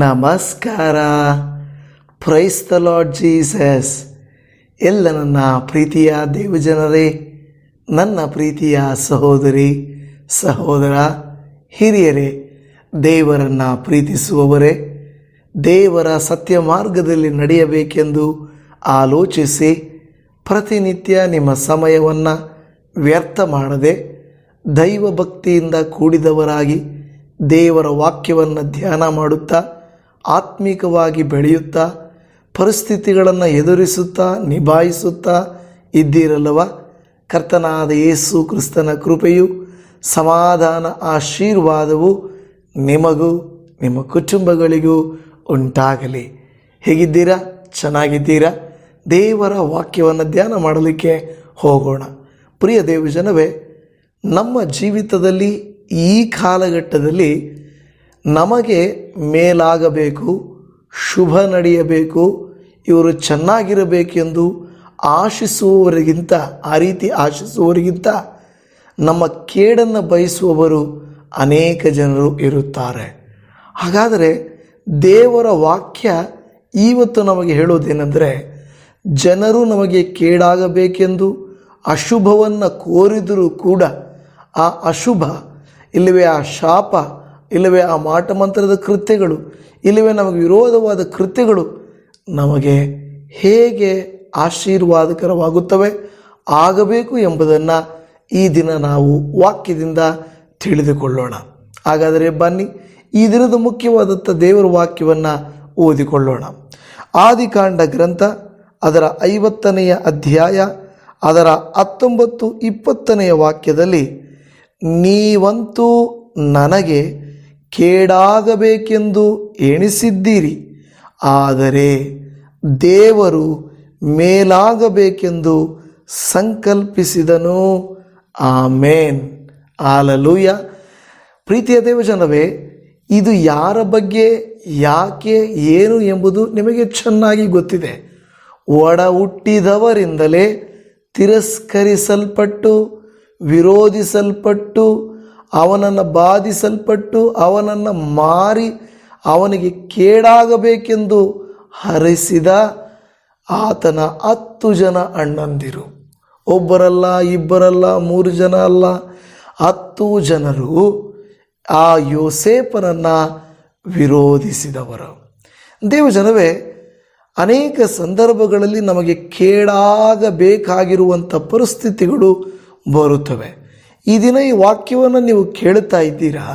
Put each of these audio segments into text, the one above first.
ನಮಸ್ಕಾರ. Praise the lord Jesus. ಎಲ್ಲ ನನ್ನ ಪ್ರೀತಿಯ ದೇವಜನರೇ, ನನ್ನ ಪ್ರೀತಿಯ ಸಹೋದರಿ ಸಹೋದರ, ಹಿರಿಯರೇ, ದೇವರನ್ನು ಪ್ರೀತಿಸುವವರೇ, ದೇವರ ಸತ್ಯ ಮಾರ್ಗದಲ್ಲಿ ನಡೆಯಬೇಕೆಂದು ಆಲೋಚಿಸಿ ಪ್ರತಿನಿತ್ಯ ನಿಮ್ಮ ಸಮಯವನ್ನು ವ್ಯರ್ಥ ಮಾಡದೆ ದೈವ ಭಕ್ತಿಯಿಂದ ಕೂಡಿದವರಾಗಿ ದೇವರ ವಾಕ್ಯವನ್ನು ಧ್ಯಾನ ಮಾಡುತ್ತಾ ಆತ್ಮಿಕವಾಗಿ ಬೆಳೆಯುತ್ತಾ ಪರಿಸ್ಥಿತಿಗಳನ್ನು ಎದುರಿಸುತ್ತಾ ನಿಭಾಯಿಸುತ್ತಾ ಇದ್ದೀರಲ್ಲವ. ಕರ್ತನಾದ ಯೇಸು ಕ್ರಿಸ್ತನ ಕೃಪೆಯು ಸಮಾಧಾನ ಆಶೀರ್ವಾದವು ನಿಮಗೂ ನಿಮ್ಮ ಕುಟುಂಬಗಳಿಗೂ ಉಂಟಾಗಲಿ. ಹೇಗಿದ್ದೀರಾ? ಚೆನ್ನಾಗಿದ್ದೀರಾ? ದೇವರ ವಾಕ್ಯವನ್ನು ಧ್ಯಾನ ಮಾಡಲಿಕ್ಕೆ ಹೋಗೋಣ. ಪ್ರಿಯ ದೇವಜನವೇ, ನಮ್ಮ ಜೀವಿತದಲ್ಲಿ ಈ ಕಾಲಘಟ್ಟದಲ್ಲಿ ನಮಗೆ ಮೇಲಾಗಬೇಕು, ಶುಭ ನಡೆಯಬೇಕು, ಇವರು ಚೆನ್ನಾಗಿರಬೇಕೆಂದು ಆಶಿಸುವವರಿಗಿಂತ, ಆ ರೀತಿ ಆಶಿಸುವವರಿಗಿಂತ ನಮ್ಮ ಕೇಡನ್ನು ಬಯಸುವವರು ಅನೇಕ ಜನರು ಇರುತ್ತಾರೆ. ಹಾಗಾದರೆ ದೇವರ ವಾಕ್ಯ ಇವತ್ತು ನಮಗೆ ಹೇಳೋದೇನೆಂದರೆ, ಜನರು ನಮಗೆ ಕೇಡಾಗಬೇಕೆಂದು ಅಶುಭವನ್ನು ಕೋರಿದರೂ ಕೂಡ ಆ ಅಶುಭ, ಇಲ್ಲವೇ ಆ ಶಾಪ, ಇಲ್ಲವೇ ಆ ಮಾಟಮಂತ್ರದ ಕೃತ್ಯಗಳು, ಇಲ್ಲವೇ ನಮಗೆ ವಿರೋಧವಾದ ಕೃತ್ಯಗಳು ನಮಗೆ ಹೇಗೆ ಆಶೀರ್ವಾದಕರವಾಗುತ್ತವೆ, ಆಗಬೇಕು ಎಂಬುದನ್ನು ಈ ದಿನ ನಾವು ವಾಕ್ಯದಿಂದ ತಿಳಿದುಕೊಳ್ಳೋಣ. ಹಾಗಾದರೆ ಬನ್ನಿ, ಈ ದಿನದ ಮುಖ್ಯವಾದಂಥ ದೇವರ ವಾಕ್ಯವನ್ನು ಓದಿಕೊಳ್ಳೋಣ. ಆದಿಕಾಂಡ ಗ್ರಂಥ ಅದರ 50ನೇ ಅಧ್ಯಾಯ ಅದರ 19-20 ವಾಕ್ಯದಲ್ಲಿ, ನೀವಂತೂ ನನಗೆ ಕೇಡಾಗಬೇಕೆಂದು ಎಣಿಸಿದ್ದೀರಿ, ಆದರೆ ದೇವರು ಮೇಲಾಗಬೇಕೆಂದು ಸಂಕಲ್ಪಿಸಿದನು. ಆಮೇನ್. ಹಾಲೆಲೂಯ. ಪ್ರೀತಿಯ ದೇವಜನವೇ, ಇದು ಯಾರ ಬಗ್ಗೆ, ಯಾಕೆ, ಏನು ಎಂಬುದು ನಿಮಗೆ ಚೆನ್ನಾಗಿ ಗೊತ್ತಿದೆ. ಒಡ ಹುಟ್ಟಿದವರಿಂದಲೇ ತಿರಸ್ಕರಿಸಲ್ಪಟ್ಟು, ವಿರೋಧಿಸಲ್ಪಟ್ಟು, ಅವನನ್ನು ಬಾಧಿಸಲ್ಪಟ್ಟು, ಅವನನ್ನು ಮಾರಿ ಅವನಿಗೆ ಕೇಡಾಗಬೇಕೆಂದು ಹರಿಸಿದ ಆತನ 10 ಜನ ಅಣ್ಣಂದಿರು. ಒಬ್ಬರಲ್ಲ, ಇಬ್ಬರಲ್ಲ, 3 ಜನ ಅಲ್ಲ, 10 ಜನರು ಆ ಯೋಸೇಫನನ್ನು ವಿರೋಧಿಸಿದವರು. ದೇವಜನವೇ, ಅನೇಕ ಸಂದರ್ಭಗಳಲ್ಲಿ ನಮಗೆ ಕೇಡಾಗಬೇಕಾಗಿರುವಂಥ ಪರಿಸ್ಥಿತಿಗಳು ಬರುತ್ತವೆ. ಈ ದಿನ ಈ ವಾಕ್ಯವನ್ನು ನೀವು ಕೇಳುತ್ತಾ ಇದ್ದೀರಾ,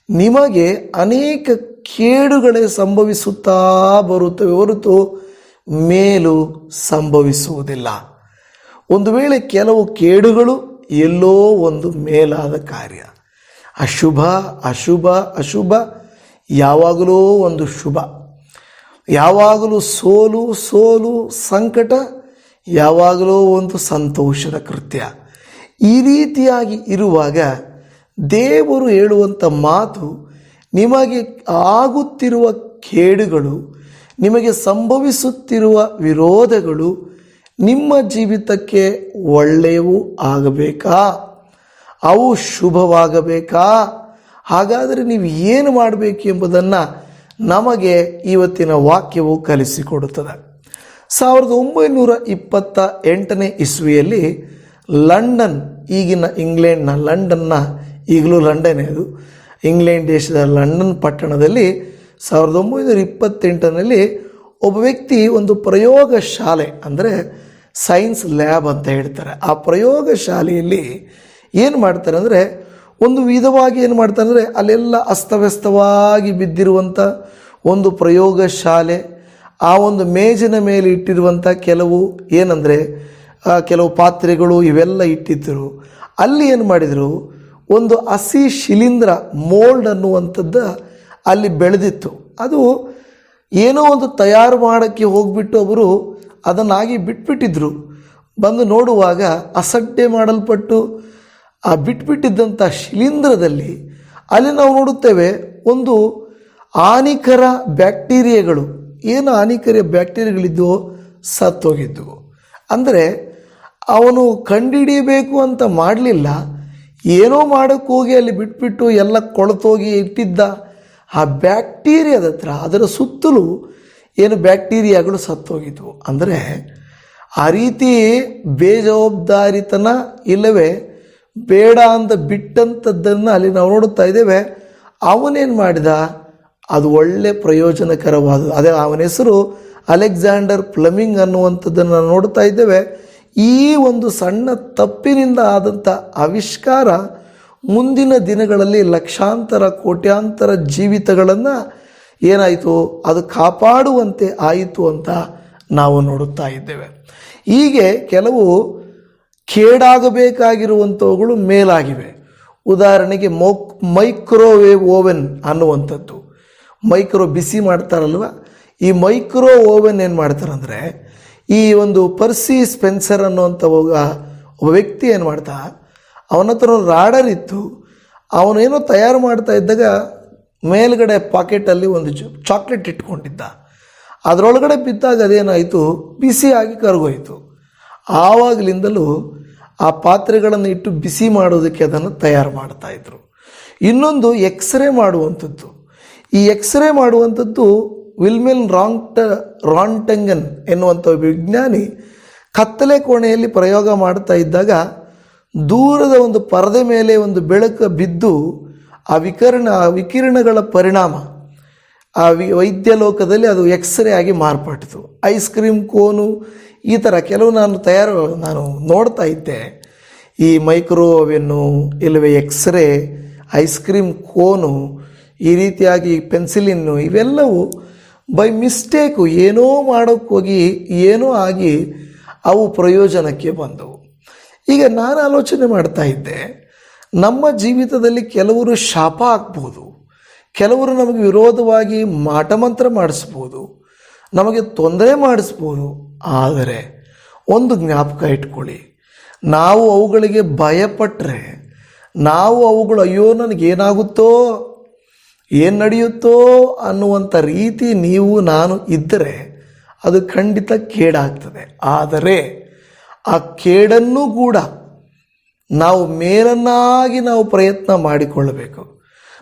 ನಿಮಗೆ ಅನೇಕ ಕೇಡುಗಳೇ ಸಂಭವಿಸುತ್ತಾ ಬರುತ್ತವೆ ಹೊರತು ಮೇಲು ಸಂಭವಿಸುವುದಿಲ್ಲ. ಒಂದು ವೇಳೆ ಕೆಲವು ಕೇಡುಗಳು ಎಲ್ಲೋ ಒಂದು ಮೇಲಾದ ಕಾರ್ಯ. ಅಶುಭ ಅಶುಭ ಅಶುಭ ಯಾವಾಗಲೂ ಒಂದು ಶುಭ, ಯಾವಾಗಲೂ ಸೋಲು ಸೋಲು, ಸಂಕಟ ಯಾವಾಗಲೂ ಒಂದು ಸಂತೋಷದ ಕೃತ್ಯ. ಈ ರೀತಿಯಾಗಿ ಇರುವಾಗ ದೇವರು ಹೇಳುವಂಥ ಮಾತು, ನಿಮಗೆ ಆಗುತ್ತಿರುವ ಕೇಡುಗಳು, ನಿಮಗೆ ಸಂಭವಿಸುತ್ತಿರುವ ವಿರೋಧಗಳು ನಿಮ್ಮ ಜೀವಿತಕ್ಕೆ ಒಳ್ಳೆಯವು ಆಗಬೇಕಾ? ಅವು ಶುಭವಾಗಬೇಕಾ? ಹಾಗಾದರೆ ನೀವು ಏನು ಮಾಡಬೇಕು ಎಂಬುದನ್ನು ನಮಗೆ ಇವತ್ತಿನ ವಾಕ್ಯವು ಕಲಿಸಿಕೊಡುತ್ತದೆ. 1928 ಇಸ್ವಿಯಲ್ಲಿ ಲಂಡನ್, ಈಗಿನ ಇಂಗ್ಲೆಂಡ್ನ ಲಂಡನ್ನ, ಈಗಲೂ ಲಂಡನ್, ಅದು ಇಂಗ್ಲೆಂಡ್ ದೇಶದ ಲಂಡನ್ ಪಟ್ಟಣದಲ್ಲಿ 1928ರಲ್ಲಿ ಒಬ್ಬ ವ್ಯಕ್ತಿ ಒಂದು ಪ್ರಯೋಗ ಶಾಲೆ, ಅಂದರೆ ಸೈನ್ಸ್ ಲ್ಯಾಬ್ ಅಂತ ಹೇಳ್ತಾರೆ, ಆ ಪ್ರಯೋಗ ಶಾಲೆಯಲ್ಲಿ ಏನು ಮಾಡ್ತಾರೆ ಅಂದರೆ, ಒಂದು ವಿಧವಾಗಿ ಏನು ಮಾಡ್ತಾರೆ ಅಂದರೆ, ಅಲ್ಲೆಲ್ಲ ಅಸ್ತವ್ಯಸ್ತವಾಗಿ ಬಿದ್ದಿರುವಂಥ ಒಂದು ಪ್ರಯೋಗ ಶಾಲೆ, ಆ ಒಂದು ಮೇಜಿನ ಮೇಲೆ ಇಟ್ಟಿರುವಂಥ ಕೆಲವು ಏನಂದರೆ ಕೆಲವು ಪಾತ್ರೆಗಳು ಇವೆಲ್ಲ ಇಟ್ಟಿದ್ದರು. ಅಲ್ಲಿ ಏನು ಮಾಡಿದರು, ಒಂದು ಹಸಿ ಶಿಲೀಂಧ್ರ ಮೋಲ್ಡ್ ಅನ್ನುವಂಥದ್ದು ಅಲ್ಲಿ ಬೆಳೆದಿತ್ತು. ಅದು ಏನೋ ಒಂದು ತಯಾರು ಮಾಡೋಕ್ಕೆ ಹೋಗಿಬಿಟ್ಟು ಅವರು ಅದನ್ನಾಗಿ ಬಿಟ್ಬಿಟ್ಟಿದ್ರು. ಬಂದು ನೋಡುವಾಗ ಅಸಡ್ಡೆ ಮಾಡಲ್ಪಟ್ಟು ಆ ಬಿಟ್ಬಿಟ್ಟಿದ್ದಂಥ ಶಿಲೀಂಧ್ರದಲ್ಲಿ ಅಲ್ಲಿ ನಾವು ನೋಡುತ್ತೇವೆ ಒಂದು ಹಾನಿಕರ ಬ್ಯಾಕ್ಟೀರಿಯಾಗಳು, ಏನು ಹಾನಿಕರ ಬ್ಯಾಕ್ಟೀರಿಯಾಗಳಿದ್ದವು, ಸತ್ತೋಗಿದ್ದವು. ಅಂದರೆ ಅವನು ಕಂಡುಹಿಡಿಯಬೇಕು ಅಂತ ಮಾಡಲಿಲ್ಲ, ಏನೋ ಮಾಡೋಕ್ಕೆ ಹೋಗಿ ಅಲ್ಲಿ ಬಿಟ್ಬಿಟ್ಟು ಎಲ್ಲ ಕೊಳತೋಗಿ ಇಟ್ಟಿದ್ದ. ಆ ಬ್ಯಾಕ್ಟೀರಿಯಾದ ಹತ್ರ ಅದರ ಸುತ್ತಲೂ ಏನು ಬ್ಯಾಕ್ಟೀರಿಯಾಗಳು ಸತ್ತೋಗಿದ್ವು. ಅಂದರೆ ಆ ರೀತಿ ಬೇಜವಾಬ್ದಾರಿತನ ಇಲ್ಲವೇ ಬೇಡ ಅಂತ ಬಿಟ್ಟಂಥದ್ದನ್ನು ಅಲ್ಲಿ ನಾವು ನೋಡುತ್ತಾ ಇದ್ದೇವೆ. ಅವನೇನು ಮಾಡಿದ, ಅದು ಒಳ್ಳೆ ಪ್ರಯೋಜನಕರವಾದದ್ದು. ಅದೇ ಅವನ ಹೆಸರು ಅಲೆಕ್ಸಾಂಡರ್ ಫ್ಲೆಮಿಂಗ್ ಅನ್ನುವಂಥದ್ದನ್ನು ನಾವು ನೋಡ್ತಾ ಇದ್ದೇವೆ. ಈ ಒಂದು ಸಣ್ಣ ತಪ್ಪಿನಿಂದ ಆದಂಥ ಆವಿಷ್ಕಾರ ಮುಂದಿನ ದಿನಗಳಲ್ಲಿ ಲಕ್ಷಾಂತರ ಕೋಟ್ಯಾಂತರ ಜೀವಿತಗಳನ್ನು ಏನಾಯಿತು, ಅದು ಕಾಪಾಡುವಂತೆ ಆಯಿತು ಅಂತ ನಾವು ನೋಡುತ್ತಾ ಇದ್ದೇವೆ. ಹೀಗೆ ಕೆಲವು ಕೇಡಾಗಬೇಕಾಗಿರುವಂಥವುಗಳು ಮೇಲಾಗಿವೆ. ಉದಾಹರಣೆಗೆ ಮೈಕ್ರೋವೇವ್ ಓವೆನ್ ಅನ್ನುವಂಥದ್ದು, ಬಿಸಿ ಮಾಡ್ತಾರಲ್ವ, ಈ ಮೈಕ್ರೋ ಓವೆನ್ ಏನು ಮಾಡ್ತಾರಂದರೆ, ಈ ಒಂದು ಪರ್ಸಿ ಸ್ಪೆನ್ಸರ್ ಅನ್ನುವಂಥ ಒಬ್ಬ ವ್ಯಕ್ತಿ ಏನು ಮಾಡ್ತಾ, ಅವನ ಹತ್ರ ಒಂದು ರಾಡರ್ ಇತ್ತು. ಅವನೇನೋ ತಯಾರು ಮಾಡ್ತಾ ಇದ್ದಾಗ ಮೇಲ್ಗಡೆ ಪಾಕೆಟಲ್ಲಿ ಒಂದು ಚಾಕ್ಲೇಟ್ ಇಟ್ಕೊಂಡಿದ್ದ. ಅದರೊಳಗಡೆ ಬಿದ್ದಾಗ ಅದೇನಾಯಿತು, ಬಿಸಿಯಾಗಿ ಕರಗೋಯಿತು. ಆವಾಗಲಿಂದಲೂ ಆ ಪಾತ್ರೆಗಳನ್ನು ಇಟ್ಟು ಬಿಸಿ ಮಾಡೋದಕ್ಕೆ ಅದನ್ನು ತಯಾರು ಮಾಡ್ತಾಯಿದ್ರು. ಇನ್ನೊಂದು ಎಕ್ಸ್ರೇ ಮಾಡುವಂಥದ್ದು. ಈ ಎಕ್ಸ್ರೇ ಮಾಡುವಂಥದ್ದು ವಿಲ್ಮೆನ್ ರಾಂಟಂಗನ್ ಎನ್ನುವಂಥ ವಿಜ್ಞಾನಿ ಕತ್ತಲೆ ಕೋಣೆಯಲ್ಲಿ ಪ್ರಯೋಗ ಮಾಡ್ತಾ ಇದ್ದಾಗ ದೂರದ ಒಂದು ಪರದೆ ಮೇಲೆ ಒಂದು ಬೆಳಕು ಬಿದ್ದು ಆ ವಿಕಿರಣಗಳ ಪರಿಣಾಮ ಆ ವೈದ್ಯ ಲೋಕದಲ್ಲಿ ಅದು ಎಕ್ಸ್ರೇ ಆಗಿ ಮಾರ್ಪಟ್ಟಿತು. ಐಸ್ ಕ್ರೀಮ್ ಕೋನು ಈ ಥರ ಕೆಲವು ನಾನು ನೋಡ್ತಾ ಇದ್ದೆ. ಈ ಮೈಕ್ರೋ ಓವೆನ್ನು ಇಲ್ಲವೇ ಎಕ್ಸ್ರೇ, ಐಸ್ ಕ್ರೀಮ್ ಕೋನು, ಈ ರೀತಿಯಾಗಿ ಪೆನ್ಸಿಲಿನ್ನು, ಇವೆಲ್ಲವೂ ಬೈ ಮಿಸ್ಟೇಕು ಏನೋ ಮಾಡೋಕ್ಕೋಗಿ ಏನೋ ಆಗಿ ಅವು ಪ್ರಯೋಜನಕ್ಕೆ ಬಂದವು. ಈಗ ನಾನು ಆಲೋಚನೆ ಮಾಡ್ತಾ ಇದ್ದೆ, ನಮ್ಮ ಜೀವಿತದಲ್ಲಿ ಕೆಲವರು ಶಾಪ ಹಾಕ್ಬೋದು, ಕೆಲವರು ನಮಗೆ ವಿರೋಧವಾಗಿ ಮಾಟಮಂತ್ರ ಮಾಡಿಸ್ಬೋದು, ನಮಗೆ ತೊಂದರೆ ಮಾಡಿಸ್ಬೋದು. ಆದರೆ ಒಂದು ಜ್ಞಾಪಕ ಇಟ್ಕೊಳ್ಳಿ, ನಾವು ಅವುಗಳಿಗೆ ಭಯಪಟ್ಟರೆ, ನಾವು ಅವುಗಳು ಅಯ್ಯೋ ನನಗೇನಾಗುತ್ತೋ ಏನು ನಡೆಯುತ್ತೋ ಅನ್ನುವಂಥ ರೀತಿ ನೀವು ನಾನು ಇದ್ದರೆ ಅದು ಖಂಡಿತ ಕೇಡಾಗ್ತದೆ. ಆದರೆ ಆ ಕೇಡನ್ನು ಕೂಡ ನಾವು ಮೇಲನ್ನಾಗಿ ನಾವು ಪ್ರಯತ್ನ ಮಾಡಿಕೊಳ್ಳಬೇಕು.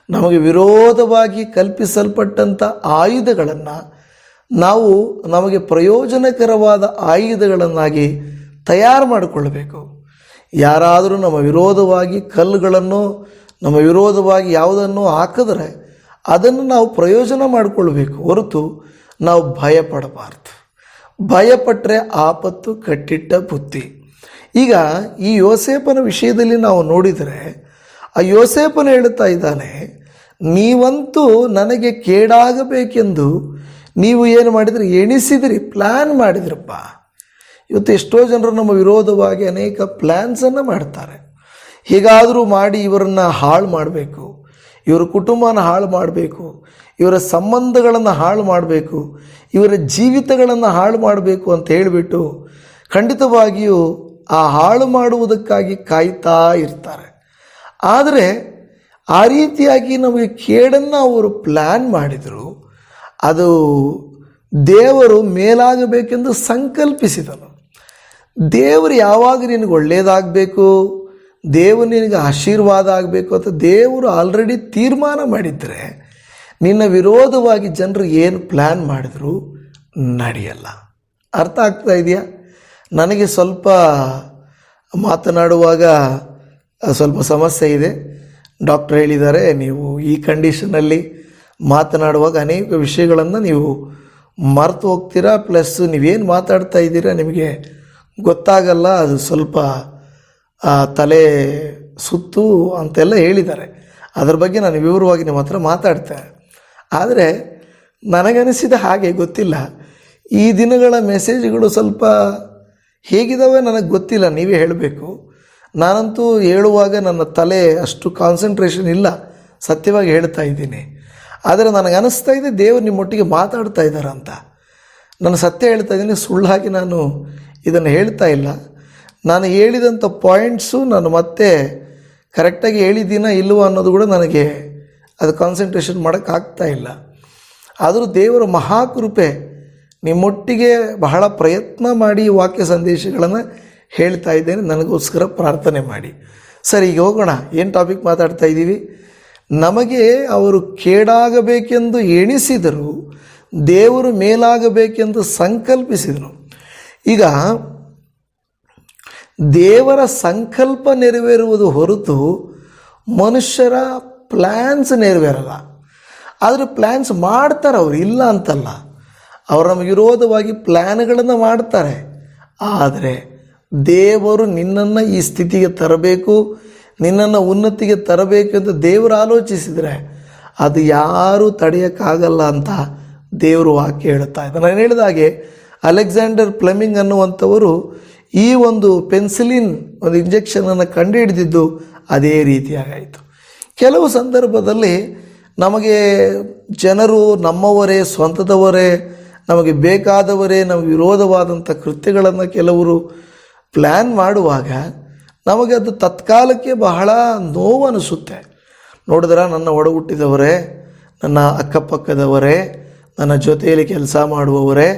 ನಮಗೆ ವಿರೋಧವಾಗಿ ಕಲ್ಪಿಸಲ್ಪಟ್ಟಂಥ ಆಯುಧಗಳನ್ನು ನಾವು ನಮಗೆ ಪ್ರಯೋಜನಕರವಾದ ಆಯುಧಗಳನ್ನಾಗಿ ತಯಾರು ಮಾಡಿಕೊಳ್ಳಬೇಕು. ಯಾರಾದರೂ ನಮ್ಮ ವಿರೋಧವಾಗಿ ಕಲ್ಲುಗಳನ್ನು, ನಮ್ಮ ವಿರೋಧವಾಗಿ ಯಾವುದನ್ನು ಹಾಕಿದ್ರೆ ಅದನ್ನು ನಾವು ಪ್ರಯೋಜನ ಮಾಡಿಕೊಳ್ಬೇಕು, ಹೊರತು ನಾವು ಭಯಪಡಬಾರ್ದು. ಭಯಪಟ್ಟರೆ ಆಪತ್ತು ಕಟ್ಟಿಟ್ಟ ಬುತ್ತಿ. ಈಗ ಈ ಯೋಸೇಫನ ವಿಷಯದಲ್ಲಿ ನಾವು ನೋಡಿದರೆ, ಆ ಯೋಸೇಫನು ಹೇಳುತ್ತಾ ಇದ್ದಾನೆ, ನೀವಂತೂ ನನಗೆ ಕೇಡಾಗಬೇಕೆಂದು ನೀವು ಏನು ಮಾಡಿದ್ರಿ, ಎಣಿಸಿದ್ರಿ, ಪ್ಲ್ಯಾನ್ ಮಾಡಿದ್ರಪ್ಪ. ಇವತ್ತು ಎಷ್ಟೋ ಜನರು ನಮ್ಮ ವಿರೋಧವಾಗಿ ಅನೇಕ ಪ್ಲ್ಯಾನ್ಸನ್ನು ಮಾಡ್ತಾರೆ. ಹೇಗಾದರೂ ಮಾಡಿ ಇವರನ್ನು ಹಾಳು ಮಾಡಬೇಕು, ಇವರ ಕುಟುಂಬನ ಹಾಳು ಮಾಡಬೇಕು, ಇವರ ಸಂಬಂಧಗಳನ್ನು ಹಾಳು ಮಾಡಬೇಕು, ಇವರ ಜೀವಿತಗಳನ್ನು ಹಾಳು ಮಾಡಬೇಕು ಅಂತ ಹೇಳಿಬಿಟ್ಟು ಖಂಡಿತವಾಗಿಯೂ ಆ ಹಾಳು ಮಾಡುವುದಕ್ಕಾಗಿ ಕಾಯ್ತಾ ಇರ್ತಾರೆ. ಆದರೆ ಆ ರೀತಿಯಾಗಿ ನಮಗೆ ಕೇಡನ್ನು ಅವರು ಪ್ಲ್ಯಾನ್ ಮಾಡಿದರು. ಅದು ದೇವರು ಮೇಲಾಗಬೇಕೆಂದು ಸಂಕಲ್ಪಿಸಿದನು. ದೇವರು ಯಾವಾಗ ನಿನಗೆ ಒಳ್ಳೆಯದಾಗಬೇಕು, ದೇವರು ನಿನಗೆ ಆಶೀರ್ವಾದ ಆಗಬೇಕು ಅಂತ ದೇವರು ಆಲ್ರೆಡಿ ತೀರ್ಮಾನ ಮಾಡಿದರೆ, ನಿನ್ನ ವಿರೋಧವಾಗಿ ಜನರು ಏನು ಪ್ಲ್ಯಾನ್ ಮಾಡಿದ್ರು ನಡೆಯಲ್ಲ. ಅರ್ಥ ಆಗ್ತಾ ಇದೆಯಾ? ನನಗೆ ಸ್ವಲ್ಪ ಮಾತನಾಡುವಾಗ ಸ್ವಲ್ಪ ಸಮಸ್ಯೆ ಇದೆ. ಡಾಕ್ಟರ್ ಹೇಳಿದ್ದಾರೆ, ನೀವು ಈ ಕಂಡೀಷನಲ್ಲಿ ಮಾತನಾಡುವಾಗ ಅನೇಕ ವಿಷಯಗಳನ್ನು ನೀವು ಮರೆತು ಹೋಗ್ತೀರಾ, ಪ್ಲಸ್ ನೀವೇನು ಮಾತಾಡ್ತಾ ಇದ್ದೀರಾ ನಿಮಗೆ ಗೊತ್ತಾಗಲ್ಲ, ಅದು ಸ್ವಲ್ಪ ತಲೆ ಸುತ್ತು ಅಂತೆಲ್ಲ ಹೇಳಿದ್ದಾರೆ. ಅದರ ಬಗ್ಗೆ ನಾನು ವಿವರವಾಗಿ ನಿಮ್ಮ ಹತ್ರ ಮಾತಾಡ್ತೇನೆ. ಆದರೆ ನನಗನಿಸಿದ ಹಾಗೆ ಗೊತ್ತಿಲ್ಲ, ಈ ದಿನಗಳ ಮೆಸೇಜ್ಗಳು ಸ್ವಲ್ಪ ಹೇಗಿದ್ದಾವೆ ನನಗೆ ಗೊತ್ತಿಲ್ಲ, ನೀವೇ ಹೇಳಬೇಕು. ನಾನಂತೂ ಹೇಳುವಾಗ ನನ್ನ ತಲೆ ಅಷ್ಟು ಕಾನ್ಸಂಟ್ರೇಷನ್ ಇಲ್ಲ, ಸತ್ಯವಾಗಿ ಹೇಳ್ತಾ ಇದ್ದೀನಿ. ಆದರೆ ನನಗನ್ನಿಸ್ತಾ ಇದೆ ದೇವರು ನಿಮ್ಮೊಟ್ಟಿಗೆ ಮಾತಾಡ್ತಾ ಇದ್ದಾರೆ ಅಂತ. ನಾನು ಸತ್ಯ ಹೇಳ್ತಾ ಇದ್ದೀನಿ, ಸುಳ್ಳಾಗಿ ನಾನು ಇದನ್ನು ಹೇಳ್ತಾ ಇಲ್ಲ. ನಾನು ಹೇಳಿದಂಥ ಪಾಯಿಂಟ್ಸು ನಾನು ಮತ್ತೆ ಕರೆಕ್ಟಾಗಿ ಹೇಳಿದ್ದೀನ ಇಲ್ಲವೋ ಅನ್ನೋದು ಕೂಡ ನನಗೆ ಅದು ಕಾನ್ಸಂಟ್ರೇಷನ್ ಮಾಡೋಕ್ಕಾಗ್ತಾ ಇಲ್ಲ. ಆದರೂ ದೇವರ ಮಹಾಕೃಪೆ, ನಿಮ್ಮೊಟ್ಟಿಗೆ ಬಹಳ ಪ್ರಯತ್ನ ಮಾಡಿ ವಾಕ್ಯ ಸಂದೇಶಗಳನ್ನು ಹೇಳ್ತಾ ಇದ್ದೇನೆ. ನನಗೋಸ್ಕರ ಪ್ರಾರ್ಥನೆ ಮಾಡಿ. ಸರಿ, ಈಗ ಹೋಗೋಣ. ಏನು ಟಾಪಿಕ್ ಮಾತಾಡ್ತಾ ಇದ್ದೀವಿ? ನಮಗೆ ಅವರು ಕೇಡಾಗಬೇಕೆಂದು ಎಣಿಸಿದರು, ದೇವರು ಮೇಲಾಗಬೇಕೆಂದು ಸಂಕಲ್ಪಿಸಿದರು. ಈಗ ದೇವರ ಸಂಕಲ್ಪ ನೆರವೇರುವುದು ಹೊರತು ಮನುಷ್ಯರ ಪ್ಲ್ಯಾನ್ಸ್ ನೆರವೇರಲ್ಲ. ಆದರೆ ಪ್ಲ್ಯಾನ್ಸ್ ಮಾಡ್ತಾರೆ ಅವರು, ಇಲ್ಲ ಅಂತಲ್ಲ. ಅವರು ನಮಗೆ ವಿರೋಧವಾಗಿ ಪ್ಲ್ಯಾನ್ಗಳನ್ನು ಮಾಡ್ತಾರೆ. ಆದರೆ ದೇವರು ನಿನ್ನನ್ನು ಈ ಸ್ಥಿತಿಗೆ ತರಬೇಕು, ನಿನ್ನನ್ನು ಉನ್ನತಿಗೆ ತರಬೇಕು ಅಂತ ದೇವರು ಆಲೋಚಿಸಿದರೆ ಅದು ಯಾರೂ ತಡೆಯೋಕ್ಕಾಗಲ್ಲ ಅಂತ ದೇವರು ವಾಕ್ಯ ಹೇಳುತ್ತಾ ಇದ್ದಾರೆ. ನಾನು ಹೇಳಿದ ಹಾಗೆ ಅಲೆಕ್ಸಾಂಡರ್ ಫ್ಲೆಮಿಂಗ್ ಅನ್ನುವಂಥವರು ಈ ಒಂದು ಪೆನ್ಸಿಲಿನ್ ಒಂದು ಇಂಜೆಕ್ಷನನ್ನು ಕಂಡುಹಿಡಿದಿದ್ದು ಅದೇ ರೀತಿಯಾಗಾಯಿತು. ಕೆಲವು ಸಂದರ್ಭದಲ್ಲಿ ನಮಗೆ ಜನರು ನಮ್ಮವರೇ, ಸ್ವಂತದವರೇ, ನಮಗೆ ಬೇಕಾದವರೇ ನಮಗೆ ವಿರೋಧವಾದಂಥ ಕೃತ್ಯಗಳನ್ನು ಕೆಲವರು ಪ್ಲ್ಯಾನ್ ಮಾಡುವಾಗ ನಮಗೆ ಅದು ತತ್ಕಾಲಕ್ಕೆ ಬಹಳ ನೋವು ಅನಿಸುತ್ತೆ. ನೋಡಿದ್ರೆ ನನ್ನ ಒಡ ಹುಟ್ಟಿದವರೇ, ನನ್ನ ಅಕ್ಕಪಕ್ಕದವರೇ, ನನ್ನ ಜೊತೆಯಲ್ಲಿ ಕೆಲಸ ಮಾಡುವವರೇ,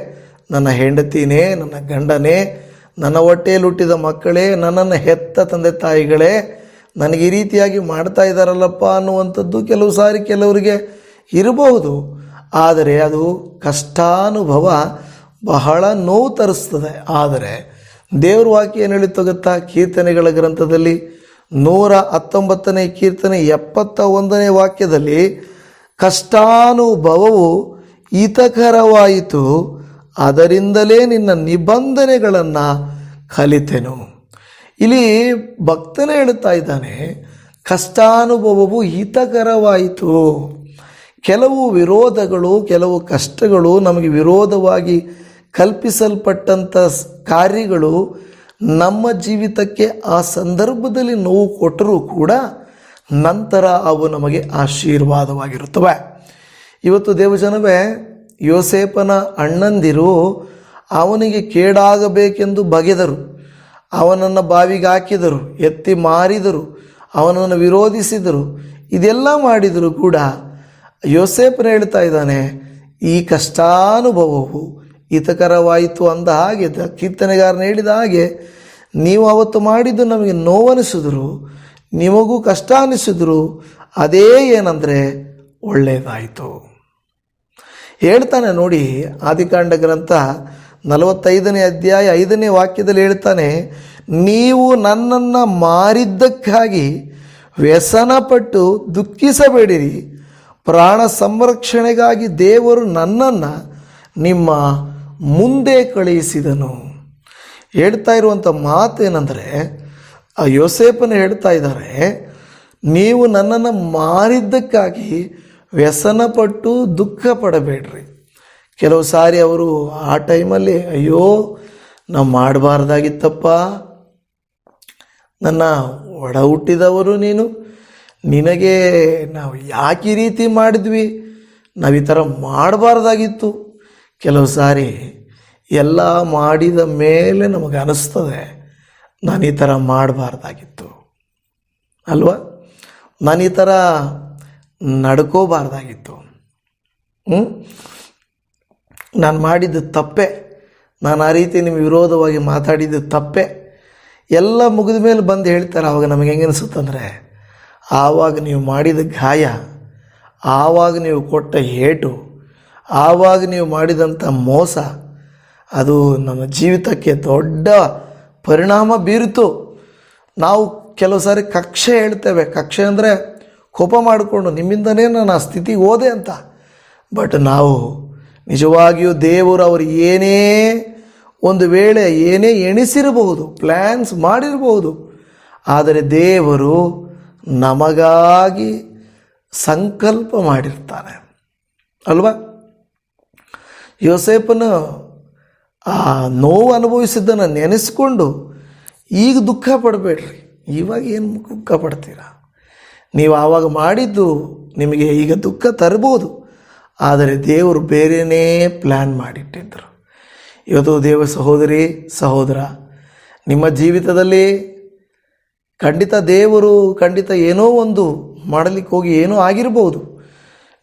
ನನ್ನ ಹೆಂಡತಿನೇ, ನನ್ನ ಗಂಡನೇ, ನನ್ನ ಹೊಟ್ಟೆಯಲ್ಲಿ ಹುಟ್ಟಿದ ಮಕ್ಕಳೇ, ನನ್ನನ್ನು ಹೆತ್ತ ತಂದೆ ತಾಯಿಗಳೇ ನನಗೆ ಈ ರೀತಿಯಾಗಿ ಮಾಡ್ತಾ ಇದ್ದಾರಲ್ಲಪ್ಪ ಅನ್ನುವಂಥದ್ದು ಕೆಲವು ಸಾರಿ ಕೆಲವರಿಗೆ ಇರಬಹುದು. ಆದರೆ ಅದು ಕಷ್ಟಾನುಭವ ಬಹಳ ನೋವು ತರಿಸ್ತದೆ. ಆದರೆ ದೇವ್ರ ವಾಕ್ಯ ಏನು ಹೇಳುತ್ತೋ ಗೊತ್ತಾ? ಕೀರ್ತನೆಗಳ ಗ್ರಂಥದಲ್ಲಿ 119ನೇ ಕೀರ್ತನೆ 71ನೇ ವಾಕ್ಯದಲ್ಲಿ ಕಷ್ಟಾನುಭವವು ಹಿತಕರವಾಯಿತು, ಅದರಿಂದಲೇ ನಿನ್ನ ನಿಬಂಧನೆಗಳನ್ನು ಕಲಿತೆನು. ಇಲ್ಲಿ ಭಕ್ತನೇ ಹೇಳುತ್ತಾ ಇದ್ದಾನೆ, ಕಷ್ಟಾನುಭವವು ಹಿತಕರವಾಯಿತು. ಕೆಲವು ವಿರೋಧಗಳು, ಕೆಲವು ಕಷ್ಟಗಳು, ನಮಗೆ ವಿರೋಧವಾಗಿ ಕಲ್ಪಿಸಲ್ಪಟ್ಟಂಥ ಕಾರ್ಯಗಳು ನಮ್ಮ ಜೀವಿತಕ್ಕೆ ಆ ಸಂದರ್ಭದಲ್ಲಿ ನೋವು ಕೊಟ್ಟರೂ ಕೂಡ ನಂತರ ಅವು ನಮಗೆ ಆಶೀರ್ವಾದವಾಗಿರುತ್ತವೆ. ಇವತ್ತು ದೇವಜನವೇ, ಯೋಸೇಫನ ಅಣ್ಣಂದಿರು ಅವನಿಗೆ ಕೇಡಾಗಬೇಕೆಂದು ಬಗೆದರು, ಅವನನ್ನು ಬಾವಿಗೆ ಹಾಕಿದರು, ಎತ್ತಿ ಮಾರಿದರು, ಅವನನ್ನು ವಿರೋಧಿಸಿದರು. ಇದೆಲ್ಲ ಮಾಡಿದರೂ ಕೂಡ ಯೋಸೇಫನ ಹೇಳ್ತಾ ಇದ್ದಾನೆ, ಈ ಕಷ್ಟಾನುಭವವು ಹಿತಕರವಾಯಿತು ಅಂದ ಹಾಗೆ, ಕೀರ್ತನೆಗಾರನ ಹೇಳಿದ ಹಾಗೆ, ನೀವು ಅವತ್ತು ಮಾಡಿದ್ದು ನಮಗೆ ನೋವನಿಸಿದ್ರು, ನಿಮಗೂ ಕಷ್ಟ ಅನಿಸಿದ್ರು, ಅದೇ ಏನಂದರೆ ಒಳ್ಳೆಯದಾಯಿತು ಹೇಳ್ತಾನೆ. ನೋಡಿ, ಆದಿಕಾಂಡ ಗ್ರಂಥ 45ನೇ ಅಧ್ಯಾಯ 5ನೇ ವಾಕ್ಯದಲ್ಲಿ ಹೇಳ್ತಾನೆ, ನೀವು ನನ್ನನ್ನು ಮಾರಿದ್ದಕ್ಕಾಗಿ ವ್ಯಸನಪಟ್ಟು ದುಃಖಿಸಬೇಡಿರಿ, ಪ್ರಾಣ ಸಂರಕ್ಷಣೆಗಾಗಿ ದೇವರು ನನ್ನನ್ನು ನಿಮ್ಮ ಮುಂದೆ ಕಳುಹಿಸಿದನು. ಹೇಳ್ತಾ ಇರುವಂಥ ಮಾತೇನೆಂದರೆ, ಆ ಯೋಸೇಫನ ಹೇಳ್ತಾ ಇದ್ದಾರೆ, ನೀವು ನನ್ನನ್ನು ಮಾರಿದ್ದಕ್ಕಾಗಿ ವ್ಯಸನಪಟ್ಟು ದುಃಖ ಪಡಬೇಡ್ರಿ. ಕೆಲವು ಸಾರಿ ಅವರು ಆ ಟೈಮಲ್ಲಿ, ಅಯ್ಯೋ ನಾವು ಮಾಡಬಾರ್ದಾಗಿತ್ತಪ್ಪ, ನನ್ನ ಒಡ ಹುಟ್ಟಿದವರು ನೀನು, ನಿನಗೆ ನಾವು ಯಾಕೆ ಈ ರೀತಿ ಮಾಡಿದ್ವಿ, ನಾವು ಈ ಥರ ಮಾಡಬಾರ್ದಾಗಿತ್ತು. ಕೆಲವು ಸಾರಿ ಎಲ್ಲ ಮಾಡಿದ ಮೇಲೆ ನಮಗೆ ಅನ್ನಿಸ್ತದೆ, ನಾನು ಈ ಥರ ಮಾಡಬಾರ್ದಾಗಿತ್ತು ಅಲ್ವಾ, ನಾನು ಈ ಥರ ನಡ್ಕೋಬಾರ್ದಾಗಿತ್ತು, ನಾನು ಮಾಡಿದ್ದು ತಪ್ಪೆ, ನಾನು ಆ ರೀತಿ ನಿಮಗೆ ವಿರೋಧವಾಗಿ ಮಾತಾಡಿದ್ದು ತಪ್ಪೆ ಎಲ್ಲ ಮುಗಿದ ಮೇಲೆ ಬಂದು ಹೇಳ್ತಾರೆ. ಆವಾಗ ನಮಗೆ ಹೆಂಗೆ ಅನಿಸುತ್ತಂದರೆ, ಆವಾಗ ನೀವು ಮಾಡಿದ ಗಾಯ, ಆವಾಗ ನೀವು ಕೊಟ್ಟ ಏಟು, ಆವಾಗ ನೀವು ಮಾಡಿದಂಥ ಮೋಸ, ಅದು ನಮ್ಮ ಜೀವಿತಕ್ಕೆ ದೊಡ್ಡ ಪರಿಣಾಮ ಬೀರಿತು. ನಾವು ಕೆಲವು ಸಾರಿ ಕಕ್ಷೆ ಹೇಳ್ತೇವೆ. ಕಕ್ಷೆ ಅಂದರೆ ಕೋಪ ಮಾಡಿಕೊಂಡು, ನಿಮ್ಮಿಂದನೇ ನಾನು ಆ ಸ್ಥಿತಿಗೆ ಹೋದೆ ಅಂತ. ಬಟ್ ನಾವು ನಿಜವಾಗಿಯೂ ದೇವರು ಅವರು ಏನೇ ಒಂದು ವೇಳೆ ಏನೇ ಎಣಿಸಿರಬಹುದು, ಪ್ಲ್ಯಾನ್ಸ್ ಮಾಡಿರಬಹುದು, ಆದರೆ ದೇವರು ನಮಗಾಗಿ ಸಂಕಲ್ಪ ಮಾಡಿರ್ತಾನೆ ಅಲ್ವಾ. ಯೋಸೇಫನ ಆ ನೋವು ಅನುಭವಿಸಿದ್ದನ್ನು ನೆನೆಸ್ಕೊಂಡು ಈಗ ದುಃಖ ಪಡಬೇಡ್ರಿ. ಇವಾಗ ಏನು ದುಃಖ ಪಡ್ತೀರಾ? ನೀವು ಆವಾಗ ಮಾಡಿದ್ದು ನಿಮಗೆ ಈಗ ದುಃಖ ತರ್ಬೋದು, ಆದರೆ ದೇವರು ಬೇರೆಯೇ ಪ್ಲ್ಯಾನ್ ಮಾಡಿಟ್ಟಿದ್ದರು. ಇವತ್ತು ದೇವ ಸಹೋದರಿ ಸಹೋದರ, ನಿಮ್ಮ ಜೀವಿತದಲ್ಲಿ ಖಂಡಿತ ಏನೋ ಒಂದು ಮಾಡಲಿಕ್ಕೆ ಹೋಗಿ ಏನೋ ಆಗಿರ್ಬೋದು.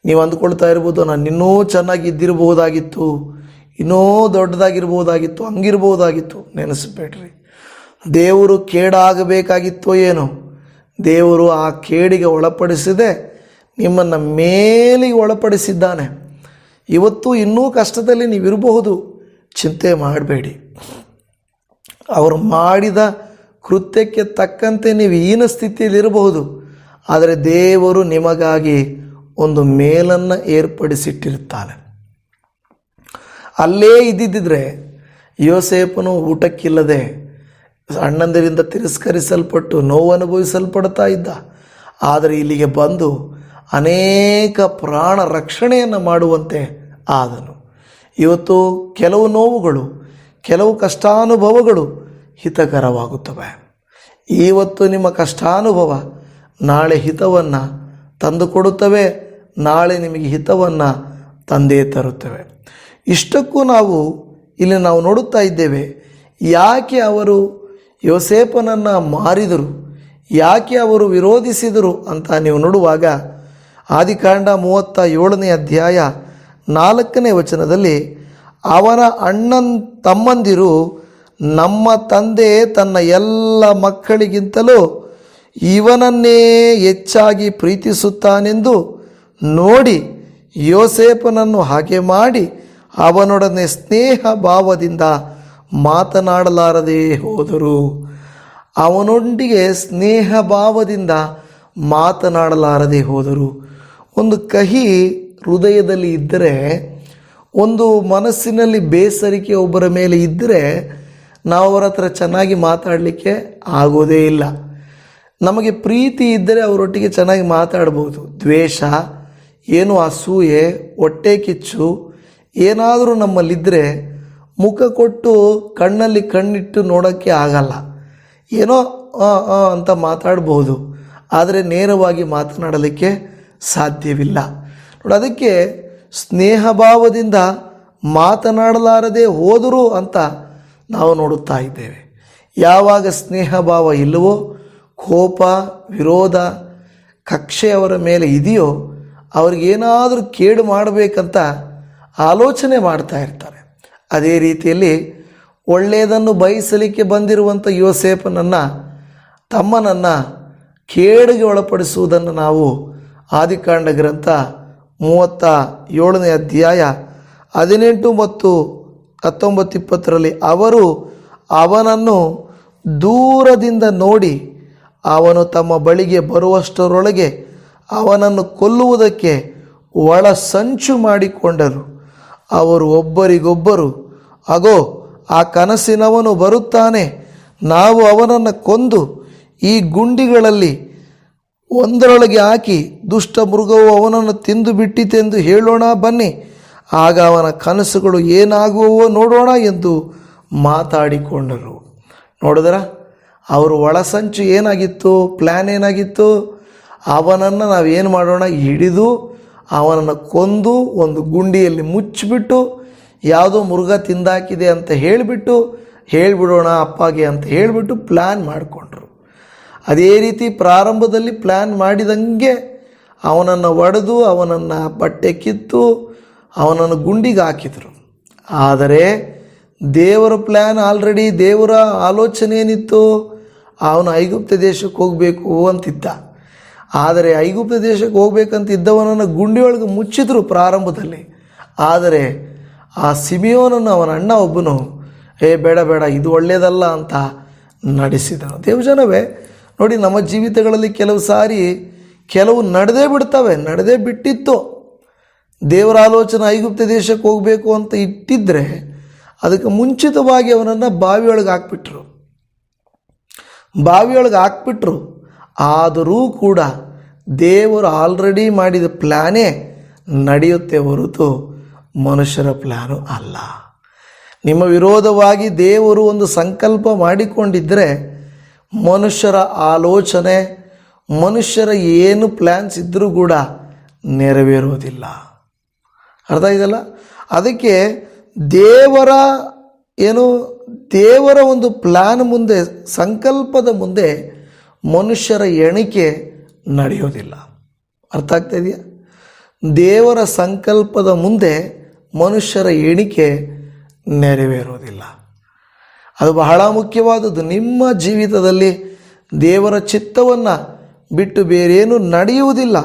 ನೀವು ಅಂದ್ಕೊಳ್ತಾ ಇರ್ಬೋದು, ನಾನು ಇನ್ನೂ ಚೆನ್ನಾಗಿ ಇದ್ದಿರ್ಬೋದಾಗಿತ್ತು, ಇನ್ನೂ ದೊಡ್ಡದಾಗಿರ್ಬೋದಾಗಿತ್ತು, ಹಂಗಿರ್ಬೋದಾಗಿತ್ತು. ನೆನೆಸ್ಬೇಡ್ರಿ, ದೇವರು ಕೇಡಾಗಬೇಕಾಗಿತ್ತೋ ಏನೋ, ದೇವರು ಆ ಕೇಡಿಗೆ ಒಳಪಡಿಸದೆ ನಿಮ್ಮನ್ನು ಮೇಲಿಗೆ ಒಳಪಡಿಸಿದ್ದಾನೆ. ಇವತ್ತು ಇನ್ನೂ ಕಷ್ಟದಲ್ಲಿ ನೀವಿರಬಹುದು, ಚಿಂತೆ ಮಾಡಬೇಡಿ. ಅವರು ಮಾಡಿದ ಕೃತ್ಯಕ್ಕೆ ತಕ್ಕಂತೆ ನೀವು ಹೀನ ಸ್ಥಿತಿಯಲ್ಲಿರಬಹುದು, ಆದರೆ ದೇವರು ನಿಮಗಾಗಿ ಒಂದು ಮೇಲನ್ನು ಏರ್ಪಡಿಸಿಟ್ಟಿರುತ್ತಾನೆ. ಅಲ್ಲೇ ಇದ್ದಿದ್ದರೆ ಯೋಸೇಫನು ಊಟಕ್ಕಿಲ್ಲದೆ ಅಣ್ಣಂದಿರಿಂದ ತಿರಸ್ಕರಿಸಲ್ಪಟ್ಟು ನೋವು ಅನುಭವಿಸಲ್ಪಡ್ತಾ ಇದ್ದ. ಆದರೆ ಇಲ್ಲಿಗೆ ಬಂದು ಅನೇಕ ಪ್ರಾಣ ರಕ್ಷಣೆಯನ್ನು ಮಾಡುವಂತೆ ಆದನು. ಇವತ್ತು ಕೆಲವು ನೋವುಗಳು, ಕೆಲವು ಕಷ್ಟಾನುಭವಗಳು ಹಿತಕರವಾಗುತ್ತವೆ. ಇವತ್ತು ನಿಮ್ಮ ಕಷ್ಟಾನುಭವ ನಾಳೆ ಹಿತವನ್ನು ತಂದುಕೊಡುತ್ತವೆ, ನಾಳೆ ನಿಮಗೆ ಹಿತವನ್ನು ತಂದೇ ತರುತ್ತವೆ. ಇಷ್ಟಕ್ಕೂ ಇಲ್ಲಿ ನಾವು ನೋಡುತ್ತಾ ಇದ್ದೇವೆ, ಯಾಕೆ ಅವರು ಯೋಸೇಫನನ್ನು ಮಾರಿದರು, ಯಾಕೆ ಅವರು ವಿರೋಧಿಸಿದರು ಅಂತ ನೀವು ನೋಡುವಾಗ ಆದಿಕಾಂಡ 37ನೇ ಅಧ್ಯಾಯ 4ನೇ ವಚನದಲ್ಲಿ, ಅವನ ತಮ್ಮಂದಿರು ನಮ್ಮ ತಂದೆ ತನ್ನ ಎಲ್ಲ ಮಕ್ಕಳಿಗಿಂತಲೂ ಇವನನ್ನೇ ಹೆಚ್ಚಾಗಿ ಪ್ರೀತಿಸುತ್ತಾನೆಂದು ನೋಡಿ ಯೋಸೇಫನನ್ನು ಹಾಗೆ ಮಾಡಿ ಅವನೊಡನೆ ಸ್ನೇಹ ಭಾವದಿಂದ ಮಾತನಾಡಲಾರದೆ ಹೋದರು. ಅವನೊಂದಿಗೆ ಸ್ನೇಹ ಭಾವದಿಂದ ಮಾತನಾಡಲಾರದೆ ಹೋದರು. ಒಂದು ಕಹಿ ಹೃದಯದಲ್ಲಿ ಇದ್ದರೆ, ಒಂದು ಮನಸ್ಸಿನಲ್ಲಿ ಬೇಸರಿಕೆ ಒಬ್ಬರ ಮೇಲೆ ಇದ್ದರೆ ನಾವು ಅವರ ಹತ್ರ ಚೆನ್ನಾಗಿ ಮಾತಾಡಲಿಕ್ಕೆ ಆಗೋದೇ ಇಲ್ಲ. ನಮಗೆ ಪ್ರೀತಿ ಇದ್ದರೆ ಅವರೊಟ್ಟಿಗೆ ಚೆನ್ನಾಗಿ ಮಾತಾಡ್ಬೋದು. ದ್ವೇಷ, ಏನು ಅಸೂಯೆ, ಹೊಟ್ಟೆ ಕಿಚ್ಚು ಏನಾದರೂ ನಮ್ಮಲ್ಲಿದ್ದರೆ ಮುಖ ಕೊಟ್ಟು ಕಣ್ಣಲ್ಲಿ ಕಣ್ಣಿಟ್ಟು ನೋಡೋಕ್ಕೆ ಆಗಲ್ಲ. ಏನೋ ಅಂತ ಮಾತಾಡ್ಬೋದು, ಆದರೆ ನೇರವಾಗಿ ಮಾತನಾಡಲಿಕ್ಕೆ ಸಾಧ್ಯವಿಲ್ಲ. ನೋಡಿ, ಅದಕ್ಕೆ ಸ್ನೇಹ ಭಾವದಿಂದ ಮಾತನಾಡಲಾರದೆ ಹೋದರು ಅಂತ ನಾವು ನೋಡುತ್ತಾ ಇದ್ದೇವೆ. ಯಾವಾಗ ಸ್ನೇಹ ಭಾವ ಇಲ್ಲವೋ, ಕೋಪ, ವಿರೋಧ, ಕಕ್ಷೆ ಅವರ ಮೇಲೆ ಇದೆಯೋ, ಅವ್ರಿಗೇನಾದರೂ ಕೇಡು ಮಾಡಬೇಕಂತ ಆಲೋಚನೆ ಮಾಡ್ತಾ ಇರ್ತಾರೆ. ಅದೇ ರೀತಿಯಲ್ಲಿ ಒಳ್ಳೆಯದನ್ನು ಬಯಸಲಿಕ್ಕೆ ಬಂದಿರುವಂಥ ಯೋಸೇಫನನ್ನು, ತಮ್ಮನನ್ನು ಕೇಡಿಗೆ ಒಳಪಡಿಸುವುದನ್ನು ನಾವು ಆದಿಕಾಂಡ ಗ್ರಂಥ 37ನೇ ಅಧ್ಯಾಯ 18 ಮತ್ತು 19, 20ರಲ್ಲಿ ಅವರು ಅವನನ್ನು ದೂರದಿಂದ ನೋಡಿ ಅವನು ತಮ್ಮ ಬಳಿಗೆ ಬರುವಷ್ಟರೊಳಗೆ ಅವನನ್ನು ಕೊಲ್ಲುವುದಕ್ಕೆ ಒಳ ಸಂಚು ಮಾಡಿಕೊಂಡರು. ಅವರು ಒಬ್ಬರಿಗೊಬ್ಬರು, ಅಗೋ ಆ ಕನಸಿನವನು ಬರುತ್ತಾನೆ, ನಾವು ಅವನನ್ನು ಕೊಂದು ಈ ಗುಂಡಿಗಳಲ್ಲಿ ಒಂದರೊಳಗೆ ಹಾಕಿ ದುಷ್ಟ ಮೃಗವು ಅವನನ್ನು ತಿಂದು ಬಿಟ್ಟಿತೆಂದು ಹೇಳೋಣ, ಬನ್ನಿ, ಆಗ ಅವನ ಕನಸುಗಳು ಏನಾಗುವವೋ ನೋಡೋಣ ಎಂದು ಮಾತಾಡಿಕೊಂಡರು. ನೋಡಿದ್ರ, ಅವರು ಒಳಸಂಚು ಏನಾಗಿತ್ತು, ಪ್ಲ್ಯಾನ್ ಏನಾಗಿತ್ತು? ಅವನನ್ನು ನಾವೇನು ಮಾಡೋಣ, ಹಿಡಿದು ಅವನನ್ನು ಕೊಂದು ಒಂದು ಗುಂಡಿಯಲ್ಲಿ ಮುಚ್ಚಿಬಿಟ್ಟು ಯಾವುದೋ ಮೃಗ ತಿಂದಾಕಿದೆ ಅಂತ ಹೇಳಿಬಿಡೋಣ ಅಪ್ಪಗೆ ಅಂತ ಹೇಳಿಬಿಟ್ಟು ಪ್ಲ್ಯಾನ್ ಮಾಡಿಕೊಂಡ್ರು. ಅದೇ ರೀತಿ ಪ್ರಾರಂಭದಲ್ಲಿ ಪ್ಲ್ಯಾನ್ ಮಾಡಿದಂಗೆ ಅವನನ್ನು ಒಡೆದು ಅವನನ್ನು ಬಟ್ಟೆ ಕಿತ್ತು ಅವನನ್ನು ಗುಂಡಿಗೆ ಹಾಕಿದರು. ಆದರೆ ದೇವರ ಪ್ಲ್ಯಾನ್ ಆಲ್ರೆಡಿ, ದೇವರ ಆಲೋಚನೆ ಏನಿತ್ತು, ಅವನು ಐಗುಪ್ತ ದೇಶಕ್ಕೆ ಹೋಗಬೇಕು ಅಂತಿದ್ದ. ಆದರೆ ಐಗುಪ್ತ ದೇಶಕ್ಕೆ ಹೋಗ್ಬೇಕಂತಿದ್ದವನನ್ನು ಗುಂಡಿಯೊಳಗೆ ಮುಚ್ಚಿದ್ರು ಪ್ರಾರಂಭದಲ್ಲಿ. ಆದರೆ ಆ ಸಿಮಿಯೋನನ್ನು ಅವನ ಅಣ್ಣ ಒಬ್ಬನು ಬೇಡ ಬೇಡ, ಇದು ಒಳ್ಳೆಯದಲ್ಲ ಅಂತ ನಡೆಸಿದನು. ದೇವಜನವೇ, ನೋಡಿ, ನಮ್ಮ ಜೀವಿತಗಳಲ್ಲಿ ಕೆಲವು ಸಾರಿ ಕೆಲವು ನಡೆದೇ ಬಿಟ್ಟಿತ್ತು. ದೇವರ ಆಲೋಚನೆ ಐಗುಪ್ತ ದೇಶಕ್ಕೆ ಹೋಗಬೇಕು ಅಂತ ಇಟ್ಟಿದ್ದರೆ ಅದಕ್ಕೆ ಮುಂಚಿತವಾಗಿ ಅವನನ್ನು ಬಾವಿಯೊಳಗೆ ಹಾಕ್ಬಿಟ್ರು. ಆದರೂ ಕೂಡ ದೇವರು ಆಲ್ರೆಡಿ ಮಾಡಿದ ಪ್ಲ್ಯಾನೇ ನಡೆಯುತ್ತೆ ಹೊರತು ಮನುಷ್ಯರ ಪ್ಲ್ಯಾನು ಅಲ್ಲ. ನಿಮ್ಮ ವಿರೋಧವಾಗಿ ದೇವರು ಒಂದು ಸಂಕಲ್ಪ ಮಾಡಿಕೊಂಡಿದ್ದರೆ ಮನುಷ್ಯರ ಆಲೋಚನೆ, ಮನುಷ್ಯರ ಏನು ಪ್ಲ್ಯಾನ್ಸ್ ಇದ್ದರೂ ಕೂಡ ನೆರವೇರೋದಿಲ್ಲ. ಅರ್ಥ ಇದೆಯಲ್ಲ? ಅದಕ್ಕೆ ದೇವರ ಒಂದು ಪ್ಲ್ಯಾನ್ ಮುಂದೆ, ಸಂಕಲ್ಪದ ಮುಂದೆ ಮನುಷ್ಯರ ಎಣಿಕೆ ನಡೆಯೋದಿಲ್ಲ. ಅರ್ಥ ಆಗ್ತಾ ಇದೆಯಾ? ದೇವರ ಸಂಕಲ್ಪದ ಮುಂದೆ ಮನುಷ್ಯರ ಎಣಿಕೆ ನೆರವೇರೋದಿಲ್ಲ. ಅದು ಬಹಳ ಮುಖ್ಯವಾದದ್ದು. ನಿಮ್ಮ ಜೀವಿತದಲ್ಲಿ ದೇವರ ಚಿತ್ತವನ್ನು ಬಿಟ್ಟು ಬೇರೇನೂ ನಡೆಯುವುದಿಲ್ಲ.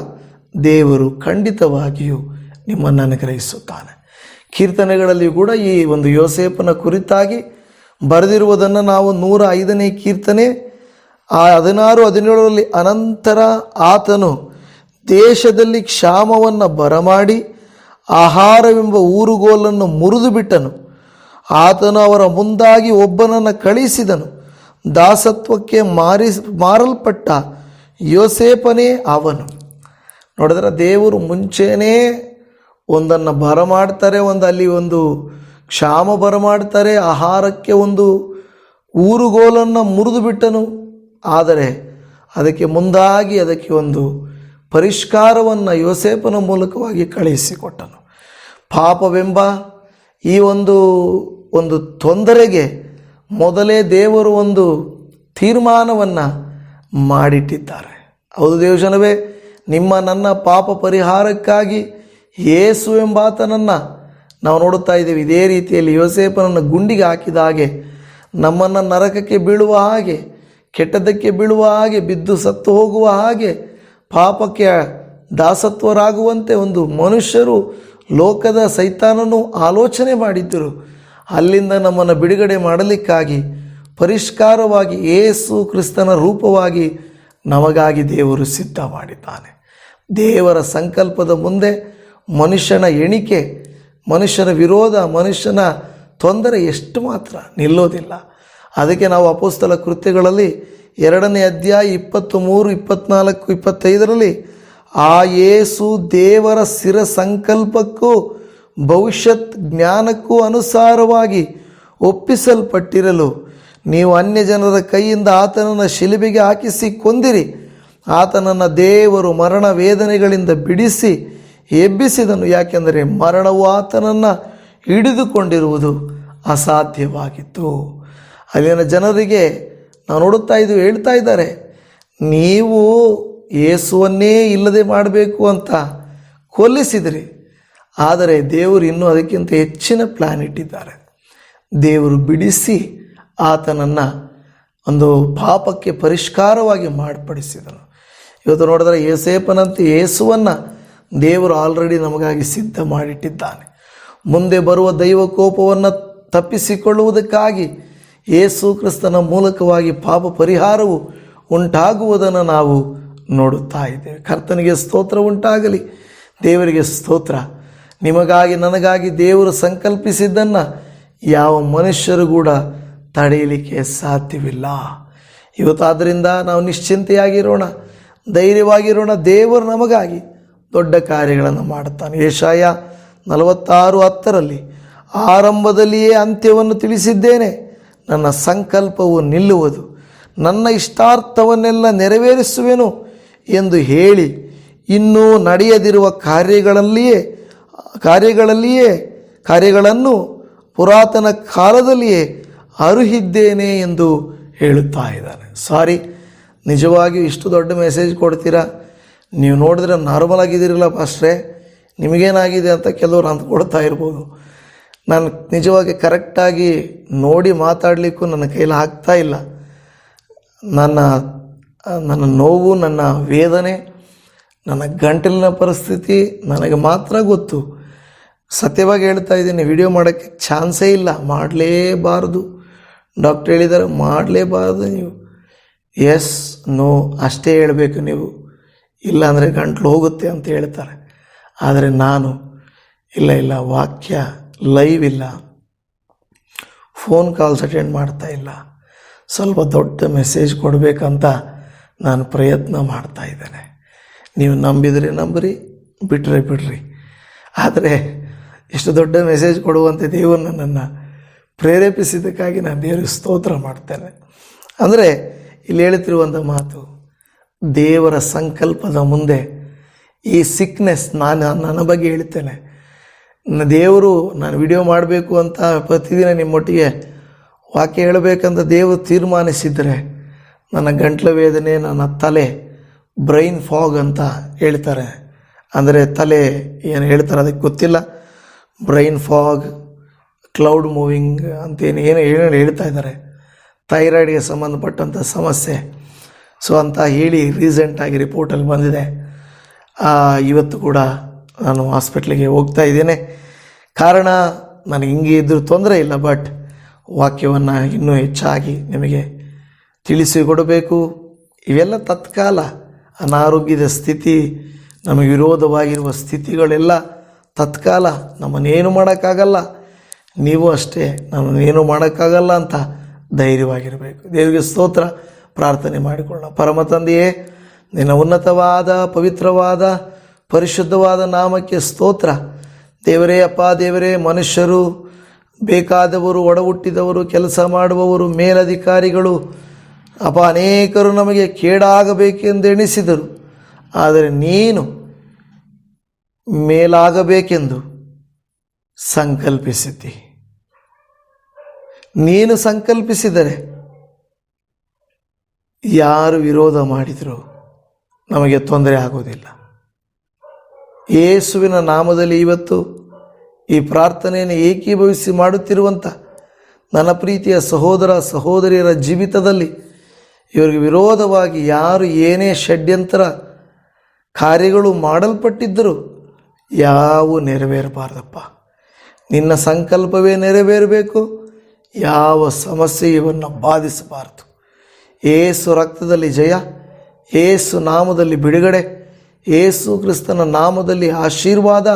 ದೇವರು ಖಂಡಿತವಾಗಿಯೂ ನಿಮ್ಮನ್ನು ಅನುಗ್ರಹಿಸುತ್ತಾನೆ. ಕೀರ್ತನೆಗಳಲ್ಲಿ ಕೂಡ ಈ ಒಂದು ಯೋಸೇಫನ ಕುರಿತಾಗಿ ಬರೆದಿರುವುದನ್ನು ನಾವು 105ನೇ ಕೀರ್ತನೆ 16-17ರಲ್ಲಿ, ಅನಂತರ ಆತನು ದೇಶದಲ್ಲಿ ಕ್ಷಾಮವನ್ನು ಬರಮಾಡಿ ಆಹಾರವೆಂಬ ಊರುಗೋಲನ್ನು ಮುರಿದು ಬಿಟ್ಟನು. ಆತನು ಅವರ ಮುಂದಾಗಿ ಒಬ್ಬನನ್ನು ಕಳಿಸಿದನು. ದಾಸತ್ವಕ್ಕೆ ಮಾರಲ್ಪಟ್ಟ ಯೋಸೇಫನೇ ಅವನು. ನೋಡಿದ್ರೆ ದೇವರು ಮುಂಚೆನೇ ಒಂದನ್ನು ಬರಮಾಡ್ತಾರೆ, ಅಲ್ಲಿ ಒಂದು ಕ್ಷಾಮ ಬರಮಾಡ್ತಾರೆ, ಆಹಾರಕ್ಕೆ ಒಂದು ಊರುಗೋಲನ್ನು ಮುರಿದು ಬಿಟ್ಟನು. ಆದರೆ ಅದಕ್ಕೆ ಮುಂದಾಗಿ ಅದಕ್ಕೆ ಒಂದು ಪರಿಷ್ಕಾರವನ್ನು ಯೋಸೇಫನ ಮೂಲಕವಾಗಿ ಕಳುಹಿಸಿಕೊಟ್ಟನು. ಪಾಪವೆಂಬ ಈ ಒಂದು ತೊಂದರೆಗೆ ಮೊದಲೇ ದೇವರು ಒಂದು ತೀರ್ಮಾನವನ್ನು ಮಾಡಿಟ್ಟಿದ್ದಾರೆ. ಹೌದು ದೇವಜನವೇ, ನಿಮ್ಮ ನನ್ನ ಪಾಪ ಪರಿಹಾರಕ್ಕಾಗಿ ಯೇಸು ಎಂಬಾತನನ್ನು ನಾವು ನೋಡುತ್ತಾ ಇದ್ದೇವೆ. ಇದೇ ರೀತಿಯಲ್ಲಿ ಯೋಸೇಫನನ್ನು ಗುಂಡಿಗೆ ಹಾಕಿದ ಹಾಗೆ, ನಮ್ಮನ್ನು ನರಕಕ್ಕೆ ಬೀಳುವ ಹಾಗೆ, ಕೆಟ್ಟದ್ದಕ್ಕೆ ಬೀಳುವ ಹಾಗೆ, ಬಿದ್ದು ಸತ್ತು ಹೋಗುವ ಹಾಗೆ, ಪಾಪಕ್ಕೆ ದಾಸತ್ವರಾಗುವಂತೆ ಒಂದು ಮನುಷ್ಯರು, ಲೋಕದ ಸೈತಾನನು ಆಲೋಚನೆ ಮಾಡಿದ್ದರು. ಅಲ್ಲಿಂದ ನಮ್ಮನ್ನು ಬಿಡುಗಡೆ ಮಾಡಲಿಕ್ಕಾಗಿ ಪರಿಷ್ಕಾರವಾಗಿ ಯೇಸು ಕ್ರಿಸ್ತನ ರೂಪವಾಗಿ ನಮಗಾಗಿ ದೇವರು ಸಿದ್ಧ ಮಾಡಿದ್ದಾನೆ. ದೇವರ ಸಂಕಲ್ಪದ ಮುಂದೆ ಮನುಷ್ಯನ ಎಣಿಕೆ, ಮನುಷ್ಯನ ವಿರೋಧ, ಮನುಷ್ಯನ ತೊಂದರೆ ಎಷ್ಟು ಮಾತ್ರ ನಿಲ್ಲೋದಿಲ್ಲ. ಅದಕ್ಕೆ ನಾವು ಅಪೊಸ್ತಲ ಕೃತ್ಯಗಳಲ್ಲಿ 2ನೇ ಅಧ್ಯಾಯ 23, 24, 25ರಲ್ಲಿ ಆ ಯೇಸು ದೇವರ ಸ್ಥಿರ ಸಂಕಲ್ಪಕ್ಕೂ ಭವಿಷ್ಯತ್ ಜ್ಞಾನಕ್ಕೂ ಅನುಸಾರವಾಗಿ ಒಪ್ಪಿಸಲ್ಪಟ್ಟಿರಲು ನೀವು ಅನ್ಯ ಜನರ ಕೈಯಿಂದ ಆತನನ್ನು ಶಿಲುಬೆಗೆ ಹಾಕಿಸಿ ಕೊಂದಿರಿ. ಆತನನ್ನು ದೇವರು ಮರಣ ವೇದನೆಗಳಿಂದ ಬಿಡಿಸಿ ಎಬ್ಬಿಸಿದನು. ಯಾಕೆಂದರೆ ಮರಣವು ಆತನನ್ನು ಹಿಡಿದುಕೊಂಡಿರುವುದು ಅಸಾಧ್ಯವಾಗಿತ್ತು. ಅಲ್ಲಿನ ಜನರಿಗೆ ನಾವು ನೋಡುತ್ತಾ ಇದ್ದೀವಿ, ಹೇಳ್ತಾ ಇದ್ದಾರೆ, ನೀವು ಯೇಸುವನ್ನೇ ಇಲ್ಲದೆ ಮಾಡಬೇಕು ಅಂತ ಕೊಲ್ಲಿಸಿದ್ರಿ. ಆದರೆ ದೇವರು ಇನ್ನೂ ಅದಕ್ಕಿಂತ ಹೆಚ್ಚಿನ ಪ್ಲ್ಯಾನ್ ಇಟ್ಟಿದ್ದಾರೆ. ದೇವರು ಬಿಡಿಸಿ ಆತನನ್ನು ಒಂದು ಪಾಪಕ್ಕೆ ಪರಿಷ್ಕಾರವಾಗಿ ಮಾರ್ಪಡಿಸಿದನು. ಇವತ್ತು ನೋಡಿದರೆ ಯೋಸೇಫನಂತೆ ಯೇಸುವನ್ನು ದೇವರು ಆಲ್ರೆಡಿ ನಮಗಾಗಿ ಸಿದ್ಧ ಮಾಡಿಟ್ಟಿದ್ದಾನೆ. ಮುಂದೆ ಬರುವ ದೈವ ಕೋಪವನ್ನು ತಪ್ಪಿಸಿಕೊಳ್ಳುವುದಕ್ಕಾಗಿ ಯೇಸು ಕ್ರಿಸ್ತನ ಮೂಲಕವಾಗಿ ಪಾಪ ಪರಿಹಾರವು ಉಂಟಾಗುವುದನ್ನು ನಾವು ನೋಡುತ್ತಾ ಇದ್ದೇವೆ. ಕರ್ತನಿಗೆ ಸ್ತೋತ್ರ ಉಂಟಾಗಲಿ, ದೇವರಿಗೆ ಸ್ತೋತ್ರ. ನಿಮಗಾಗಿ ನನಗಾಗಿ ದೇವರು ಸಂಕಲ್ಪಿಸಿದ್ದನ್ನು ಯಾವ ಮನುಷ್ಯರು ಕೂಡ ತಡೆಯಲಿಕ್ಕೆ ಸಾಧ್ಯವಿಲ್ಲ. ಇವತ್ತಾದ್ದರಿಂದ ನಾವು ನಿಶ್ಚಿಂತೆಯಾಗಿರೋಣ, ಧೈರ್ಯವಾಗಿರೋಣ. ದೇವರು ನಮಗಾಗಿ ದೊಡ್ಡ ಕಾರ್ಯಗಳನ್ನು ಮಾಡುತ್ತಾನೆ. ಯೆಶಾಯ 46:10ರಲ್ಲಿ ಆರಂಭದಲ್ಲಿಯೇ ಅಂತ್ಯವನ್ನು ತಿಳಿಸಿದ್ದೇನೆ, ನನ್ನ ಸಂಕಲ್ಪವು ನಿಲ್ಲುವುದು, ನನ್ನ ಇಷ್ಟಾರ್ಥವನ್ನೆಲ್ಲ ನೆರವೇರಿಸುವೆನು ಎಂದು ಹೇಳಿ ಇನ್ನೂ ನಡೆಯದಿರುವ ಕಾರ್ಯಗಳನ್ನು ಪುರಾತನ ಕಾಲದಲ್ಲಿಯೇ ಅರುಹಿದ್ದೇನೆ ಎಂದು ಹೇಳುತ್ತಾ ಇದ್ದಾನೆ. ನಿಜವಾಗಿಯೂ ಇಷ್ಟು ದೊಡ್ಡ ಮೆಸೇಜ್ ಕೊಡ್ತೀರಾ? ನೀವು ನೋಡಿದ್ರೆ ನಾರ್ಮಲ್ ಆಗಿದ್ದೀರಲ್ಲ ಪಾಸ್ಟ್ರೇ, ನಿಮಗೇನಾಗಿದೆ ಅಂತ ಕೆಲವರು ಅಂದ್ಕೊಡ್ತಾ ಇರ್ಬೋದು. ನಾನು ನಿಜವಾಗಿ ಕರೆಕ್ಟಾಗಿ ನೋಡಿ ಮಾತಾಡಲಿಕ್ಕೂ ನನ್ನ ಕೈಲಿ ಆಗ್ತಾ ಇಲ್ಲ. ನನ್ನ ನೋವು, ನನ್ನ ವೇದನೆ, ನನ್ನ ಗಂಟಲಿನ ಪರಿಸ್ಥಿತಿ ನನಗೆ ಮಾತ್ರ ಗೊತ್ತು. ಸತ್ಯವಾಗಿ ಹೇಳ್ತಾ ಇದ್ದೀನಿ, ವಿಡಿಯೋ ಮಾಡೋಕ್ಕೆ ಚಾನ್ಸೇ ಇಲ್ಲ. ಮಾಡಲೇಬಾರ್ದು, ಡಾಕ್ಟ್ರ್ ಹೇಳಿದ್ದಾರೆ ಮಾಡಲೇಬಾರ್ದು. ನೀವು ಎಸ್ ನೋ ಅಷ್ಟೇ ಹೇಳಬೇಕು ನೀವು, ಇಲ್ಲಾಂದರೆ ಗಂಟ್ಲು ಹೋಗುತ್ತೆ ಅಂತ ಹೇಳ್ತಾರೆ. ಆದರೆ ನಾನು ಇಲ್ಲ, ವಾಕ್ಯ ಲೈವ್ ಇಲ್ಲ, ಫೋನ್ ಕಾಲ್ಸ್ ಅಟೆಂಡ್ ಮಾಡ್ತಾ ಇಲ್ಲ, ಸ್ವಲ್ಪ ದೊಡ್ಡ ಮೆಸೇಜ್ ಕೊಡಬೇಕಂತ ನಾನು ಪ್ರಯತ್ನ ಮಾಡ್ತಾ ಇದ್ದೇನೆ. ನೀವು ನಂಬಿದರೆ ನಂಬ್ರಿ, ಬಿಡ್ರಿ. ಆದರೆ ಇಷ್ಟು ದೊಡ್ಡ ಮೆಸೇಜ್ ಕೊಡುವಂತೆ ದೇವರು ನನ್ನನ್ನು ಪ್ರೇರೇಪಿಸಿದ್ದಕ್ಕಾಗಿ ನಾನು ದೇವರಿಗೆ ಸ್ತೋತ್ರ ಮಾಡ್ತೇನೆ. ಅಂದರೆ ಇಲ್ಲಿ ಹೇಳ್ತಿರುವಂಥ ಮಾತು, ದೇವರ ಸಂಕಲ್ಪದ ಮುಂದೆ ಈ ಸಿಕ್ನೆಸ್, ನನ್ನ ಬಗ್ಗೆ ಹೇಳ್ತೇನೆ. ದೇವರು ನಾನು ವಿಡಿಯೋ ಮಾಡಬೇಕು ಅಂತ ಪ್ರತಿದಿನ ನಿಮ್ಮೊಟ್ಟಿಗೆ ವಾಕ್ಯ ಹೇಳಬೇಕಂತ ದೇವರು ತೀರ್ಮಾನಿಸಿದರೆ ನನ್ನ ಗಂಟ್ಲು ವೇದನೆ, ನನ್ನ ತಲೆ, ಬ್ರೈನ್ ಫಾಗ್ ಅಂತ ಹೇಳ್ತಾರೆ. ಅಂದರೆ ತಲೆ ಏನು ಹೇಳ್ತಾರೆ ಅದಕ್ಕೆ ಗೊತ್ತಿಲ್ಲ, ಬ್ರೈನ್ ಫಾಗ್, ಕ್ಲೌಡ್ ಮೂವಿಂಗ್ ಅಂತೇನು ಏನು ಹೇಳ್ತಾ ಇದ್ದಾರೆ. ಥೈರಾಯ್ಡ್ಗೆ ಸಂಬಂಧಪಟ್ಟಂಥ ಸಮಸ್ಯೆ. ಅಂತ ಹೇಳಿ ರೀಸೆಂಟಾಗಿ ರಿಪೋರ್ಟಲ್ಲಿ ಬಂದಿದೆ. ಇವತ್ತು ಕೂಡ ನಾನು ಹಾಸ್ಪಿಟ್ಲಿಗೆ ಹೋಗ್ತಾ ಇದ್ದೇನೆ. ಕಾರಣ ನನಗೆ ಹಿಂಗೆ ಇದ್ರೂ ತೊಂದರೆ ಇಲ್ಲ, ಬಟ್ ವಾಕ್ಯವನ್ನು ಇನ್ನೂ ಹೆಚ್ಚಾಗಿ ನಿಮಗೆ ತಿಳಿಸಿಕೊಡಬೇಕು. ಇವೆಲ್ಲ ತತ್ಕಾಲ. ಅನಾರೋಗ್ಯದ ಸ್ಥಿತಿ, ನಮಗೆ ವಿರೋಧವಾಗಿರುವ ಸ್ಥಿತಿಗಳೆಲ್ಲ ತತ್ಕಾಲ. ನಮ್ಮನ್ನೇನು ಮಾಡೋಕ್ಕಾಗಲ್ಲ, ನೀವು ಅಷ್ಟೇ ನಮ್ಮನ್ನೇನು ಮಾಡೋಕ್ಕಾಗಲ್ಲ ಅಂತ ಧೈರ್ಯವಾಗಿರಬೇಕು. ದೇವರಿಗೆ ಸ್ತೋತ್ರ. ಪ್ರಾರ್ಥನೆ ಮಾಡಿಕೊಳ್ಳೋಣ. ಪರಮ ತಂದೆಯೇ, ನಿನ್ನ ಉನ್ನತವಾದ ಪವಿತ್ರವಾದ ಪರಿಶುದ್ಧವಾದ ನಾಮಕ್ಕೆ ಸ್ತೋತ್ರ. ದೇವರೇ, ಅಪ್ಪ ದೇವರೇ, ಮನುಷ್ಯರು, ಬೇಕಾದವರು, ಒಡಹುಟ್ಟಿದವರು, ಕೆಲಸ ಮಾಡುವವರು, ಮೇಲಧಿಕಾರಿಗಳು, ಅಪ್ಪ ಅನೇಕರು ನಮಗೆ ಕೇಡಾಗಬೇಕೆಂದು ಎಣಿಸಿದರು. ಆದರೆ ನೀನು ಮೇಲಾಗಬೇಕೆಂದು ಸಂಕಲ್ಪಿಸಿದ್ದಿ. ನೀನು ಸಂಕಲ್ಪಿಸಿದರೆ ಯಾರು ವಿರೋಧ ಮಾಡಿದರೂ ನಮಗೆ ತೊಂದರೆ ಆಗುವುದಿಲ್ಲ. ಯೇಸುವಿನ ನಾಮದಲ್ಲಿ ಇವತ್ತು ಈ ಪ್ರಾರ್ಥನೆಯನ್ನು ಏಕೀಭವಿಸಿ ಮಾಡುತ್ತಿರುವಂಥ ನನ್ನ ಪ್ರೀತಿಯ ಸಹೋದರ ಸಹೋದರಿಯರ ಜೀವಿತದಲ್ಲಿ ಇವರಿಗೆ ವಿರೋಧವಾಗಿ ಯಾರು ಏನೇ ಷಡ್ಯಂತರ ಕಾರ್ಯಗಳು ಮಾಡಲ್ಪಟ್ಟಿದ್ದರೂ ಯಾವೂ ನೆರವೇರಬಾರ್ದಪ್ಪ. ನಿನ್ನ ಸಂಕಲ್ಪವೇ ನೆರವೇರಬೇಕು. ಯಾವ ಸಮಸ್ಯೆ ಇವನ್ನು ಬಾಧಿಸಬಾರದು. ಏಸು ರಕ್ತದಲ್ಲಿ ಜಯ, ಏಸು ನಾಮದಲ್ಲಿ ಬಿಡುಗಡೆ, ಏಸು ಕ್ರಿಸ್ತನ ನಾಮದಲ್ಲಿ ಆಶೀರ್ವಾದ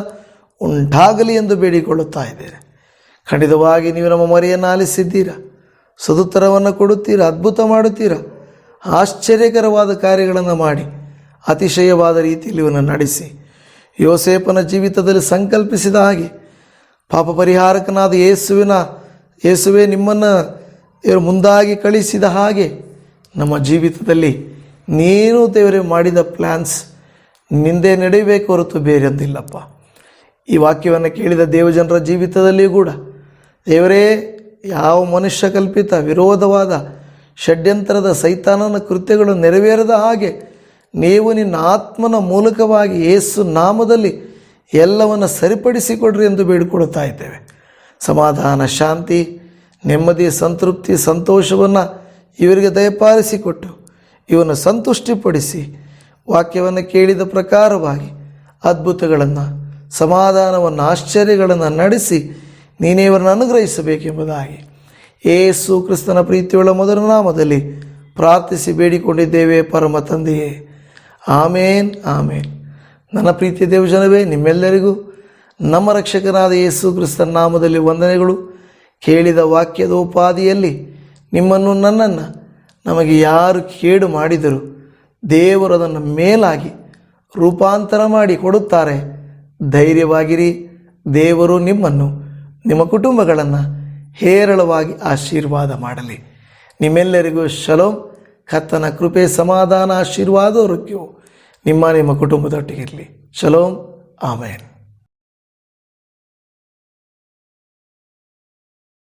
ಉಂಟಾಗಲಿ ಎಂದು ಬೇಡಿಕೊಳ್ಳುತ್ತಾ ಇದ್ದೇನೆ. ಖಂಡಿತವಾಗಿ ನೀವು ನಮ್ಮ ಮೊರೆಯನ್ನು ಆಲಿಸಿದ್ದೀರಾ, ಸದುತ್ತರವನ್ನು ಕೊಡುತ್ತೀರಾ, ಅದ್ಭುತ ಮಾಡುತ್ತೀರಾ, ಆಶ್ಚರ್ಯಕರವಾದ ಕಾರ್ಯಗಳನ್ನು ಮಾಡಿ ಅತಿಶಯವಾದ ರೀತಿಯಲ್ಲಿ ಇವನ್ನ ನಡೆಸಿ ಯೋಸೇಫನ ಜೀವಿತದಲ್ಲಿ ಸಂಕಲ್ಪಿಸಿದ ಹಾಗೆ ಪಾಪ ಪರಿಹಾರಕನಾದ ಯೇಸುವೇ ನಿಮ್ಮನ್ನು ಇವರು ಮುಂದಾಗಿ ಕಳಿಸಿದ ಹಾಗೆ ನಮ್ಮ ಜೀವಿತದಲ್ಲಿ ನೀನು ದೇವರೇ ಮಾಡಿದ ಪ್ಲ್ಯಾನ್ಸ್ ನಿಂದೆ ನಡೆಯಬೇಕು ಹೊರತು ಬೇರೆಂದಿಲ್ಲಪ್ಪ. ಈ ವಾಕ್ಯವನ್ನು ಕೇಳಿದ ದೇವಜನರ ಜೀವಿತದಲ್ಲಿಯೂ ಕೂಡ ದೇವರೇ, ಯಾವ ಮನುಷ್ಯ ಕಲ್ಪಿತ ವಿರೋಧವಾದ ಷಡ್ಯಂತರದ ಸೈತಾನನ ಕೃತ್ಯಗಳು ನೆರವೇರದ ಹಾಗೆ ನೀವು ನಿನ್ನ ಆತ್ಮನ ಮೂಲಕವಾಗಿ ಯೇಸು ನಾಮದಲ್ಲಿ ಎಲ್ಲವನ್ನು ಸರಿಪಡಿಸಿಕೊಡ್ರಿ ಎಂದು ಬೇಡಿಕೊಳ್ಳುತ್ತಾ ಇದ್ದೇವೆ. ಸಮಾಧಾನ, ಶಾಂತಿ, ನೆಮ್ಮದಿ, ಸಂತೃಪ್ತಿ, ಸಂತೋಷವನ್ನು ಇವರಿಗೆ ದಯಪಾಲಿಸಿಕೊಟ್ಟು ಇವನ್ನು ಸಂತುಷ್ಟಿಪಡಿಸಿ ವಾಕ್ಯವನ್ನು ಕೇಳಿದ ಪ್ರಕಾರವಾಗಿ ಅದ್ಭುತಗಳನ್ನು, ಸಮಾಧಾನವನ್ನು, ಆಶ್ಚರ್ಯಗಳನ್ನು ನಡೆಸಿ ನೀನೇ ಇವರನ್ನು ಅನುಗ್ರಹಿಸಬೇಕೆಂಬುದಾಗಿ ಯೇಸು ಕ್ರಿಸ್ತನ ಪ್ರೀತಿಯುಳ್ಳ ಮೊದಲ ನಾಮದಲ್ಲಿ ಪ್ರಾರ್ಥಿಸಿ ಬೇಡಿಕೊಂಡಿದ್ದೇವೆ ಪರಮ ತಂದೆಯೇ. ಆಮೇನ್, ಆಮೇನ್. ನನ್ನ ಪ್ರೀತಿಯ ದೇವಜನವೇ, ನಿಮ್ಮೆಲ್ಲರಿಗೂ ನಮ್ಮ ರಕ್ಷಕನಾದ ಯೇಸು ಕ್ರಿಸ್ತನ ನಾಮದಲ್ಲಿ ವಂದನೆಗಳು. ಕೇಳಿದ ವಾಕ್ಯದ ಉಪಾದಿಯಲ್ಲಿ ನಿಮ್ಮನ್ನು, ನನ್ನನ್ನು, ನಮಗೆ ಯಾರು ಕೇಡು ಮಾಡಿದರೂ ದೇವರು ಅದನ್ನು ಮೇಲಾಗಿ ರೂಪಾಂತರ ಮಾಡಿ ಕೊಡುತ್ತಾರೆ. ಧೈರ್ಯವಾಗಿರಿ. ದೇವರು ನಿಮ್ಮನ್ನು, ನಿಮ್ಮ ಕುಟುಂಬಗಳನ್ನು ಹೇರಳವಾಗಿ ಆಶೀರ್ವಾದ ಮಾಡಲಿ. ನಿಮ್ಮೆಲ್ಲರಿಗೂ ಶಲೋಮ್. ಕರ್ತನ ಕೃಪೆ, ಸಮಾಧಾನ, ಆಶೀರ್ವಾದ, ಆರೋಗ್ಯವು ನಿಮ್ಮ ಕುಟುಂಬದೊಟ್ಟಿಗಿರಲಿ. ಶಲೋಮ್. ಆಮೇನ್.